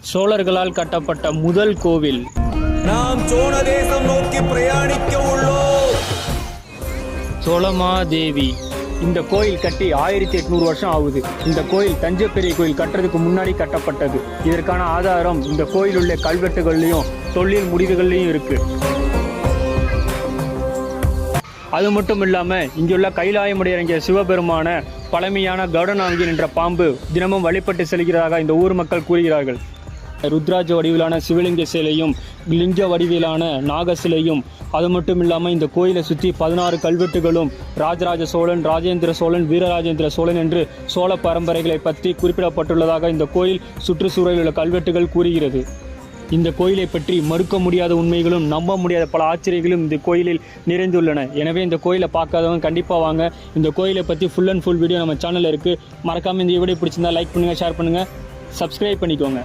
சோழர்களால் கட்டப்பட்ட முதல் கோவில். நாம் சோழ தேசம் நோக்கி பிரயாணிக்க உள்ளோம். சோழமாதேவி. இந்த கோயில் கட்டி 1800 வருஷம் ஆகுது. இந்த கோயில் தஞ்சை பெரிய கோயில் கட்டுறதுக்கு முன்னாடி கட்டப்பட்டது. இதற்கான ஆதாரம் இந்த கோயில் உள்ள கல்வெட்டுகள்லையும் தொல்லியல் முடிவுகள்லையும் இருக்கு. அது மட்டும் இல்லாம இங்குள்ள கைலாயமுடைய இறங்கிய சிவபெருமான பழமையான கருடனாங்கி என்ற பாம்பு தினமும் வழிபட்டு செல்கிறதாக இந்த ஊர் மக்கள் கூறுகிறார்கள். ருத்ராஜ வடிவிலான சிவலிங்க சிலையும் லிங்க வடிவிலான நாக சிலையும் அது மட்டும் இல்லாமல் இந்த கோயிலை சுற்றி 16 கல்வெட்டுகளும் ராஜராஜ சோழன், ராஜேந்திர சோழன், வீரராஜேந்திர சோழன் என்று சோழ பரம்பரைகளை பற்றி குறிப்பிடப்பட்டுள்ளதாக இந்த கோயில் சுற்றுச்சூழலில் உள்ள கல்வெட்டுகள் கூறுகிறது. இந்த கோயிலை பற்றி மறுக்க முடியாத உண்மைகளும் நம்ப முடியாத பல ஆச்சரியங்களும் இந்த கோயிலில் நிறைந்துள்ளன. எனவே இந்த கோயிலை பார்க்காதவங்க கண்டிப்பாக வாங்க. இந்த கோயிலை பற்றி ஃபுல் வீடியோ நம்ம சேனலில் இருக்குது. மறக்காமல் இந்த வீடியோ பிடிச்சிருந்தா லைக் பண்ணுங்கள், ஷேர் பண்ணுங்கள், சப்ஸ்கிரைப் பண்ணிக்கோங்க.